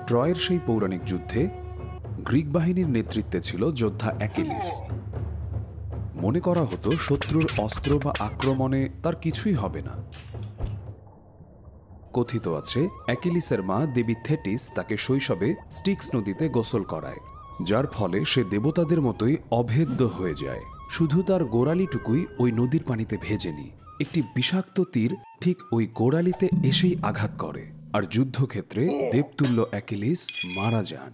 ট্রয়ের সেই পৌরাণিক যুদ্ধে গ্রিক বাহিনীর নেতৃত্বে ছিল যোদ্ধা অ্যাকিলিস। মনে করা হতো শত্রুর অস্ত্র বা আক্রমণে তার কিছুই হবে না। কথিত আছে অ্যাকিলিসের মা দেবী থেটিস তাকে শৈশবে স্টিক্স নদীতে গোসল করায়, যার ফলে সে দেবতাদের মতোই অভেদ্য হয়ে যায়। শুধু তার গোড়ালিটুকুই ওই নদীর পানিতে ভেজেনি। একটি বিষাক্ত তীর ঠিক ওই গোড়ালিতে এসেই আঘাত করে, আর যুদ্ধক্ষেত্রে দেবতুল্য অ্যাকিলিস মারা যান।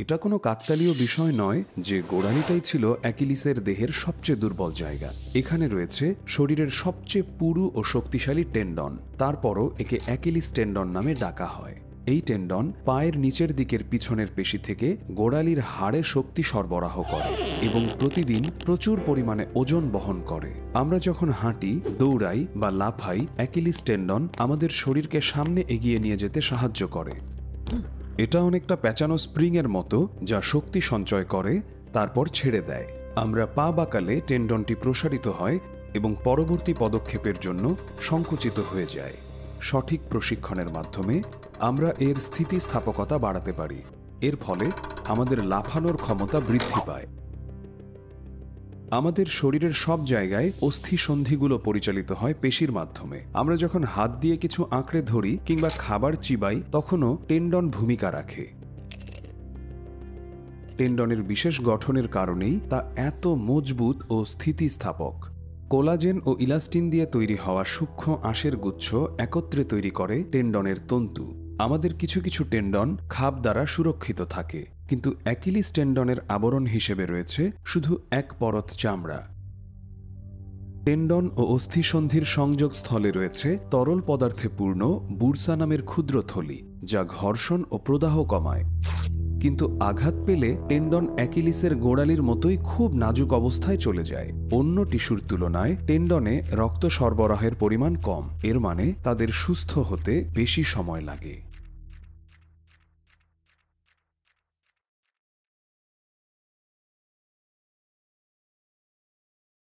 এটা কোনো কাকতালীয় বিষয় নয় যে গোড়ালিটাই ছিল অ্যাকিলিসের দেহের সবচেয়ে দুর্বল জায়গা। এখানে রয়েছে শরীরের সবচেয়ে পুরু ও শক্তিশালী টেন্ডন। তারপরও একে অ্যাকিলিস টেন্ডন নামে ডাকা হয়। এই টেন্ডন পায়ের নিচের দিকের পিছনের পেশি থেকে গোড়ালির হাড়ে শক্তি সরবরাহ করে এবং প্রতিদিন প্রচুর পরিমাণে ওজন বহন করে। আমরা যখন হাঁটি, দৌড়াই বা লাফাই, অ্যাকিলিস টেন্ডন আমাদের শরীরকে সামনে এগিয়ে নিয়ে যেতে সাহায্য করে। এটা অনেকটা প্যাঁচানো স্প্রিংয়ের মতো, যা শক্তি সঞ্চয় করে তারপর ছেড়ে দেয়। আমরা পা বাঁকালে টেন্ডনটি প্রসারিত হয় এবং পরবর্তী পদক্ষেপের জন্য সংকুচিত হয়ে যায়। সঠিক প্রশিক্ষণের মাধ্যমে আমরা এর স্থিতিস্থাপকতা বাড়াতে পারি। এর ফলে আমাদের লাফানোর ক্ষমতা বৃদ্ধি পায়। আমাদের শরীরের সব জায়গায় অস্থি সন্ধিগুলো পরিচালিত হয় পেশির মাধ্যমে। আমরা যখন হাত দিয়ে কিছু আঁকড়ে ধরি কিংবা খাবার চিবাই, তখনও টেন্ডন ভূমিকা রাখে। টেন্ডনের বিশেষ গঠনের কারণেই তা এত মজবুত ও স্থিতিস্থাপক। কোলাজেন ও ইলাস্টিন দিয়ে তৈরি হওয়া সূক্ষ্ম আঁশের গুচ্ছ একত্রে তৈরি করে টেন্ডনের তন্তু। আমাদের কিছু কিছু টেন্ডন খাপ দ্বারা সুরক্ষিত থাকে, কিন্তু অ্যাকিলিস টেন্ডনের আবরণ হিসেবে রয়েছে শুধু এক পরত চামড়া। টেন্ডন ও অস্থিসন্ধির সংযোগস্থলে রয়েছে তরল পদার্থে পূর্ণ বুরসা নামের ক্ষুদ্র থলি, যা ঘর্ষণ ও প্রদাহ কমায়। কিন্তু আঘাত পেলে টেন্ডন অ্যাকিলিসের গোড়ালির মতোই খুব নাজুক অবস্থায় চলে যায়। অন্য টিস্যুর তুলনায় টেন্ডনে রক্ত সরবরাহের পরিমাণ কম, এর মানে তাদের সুস্থ হতে বেশি সময় লাগে।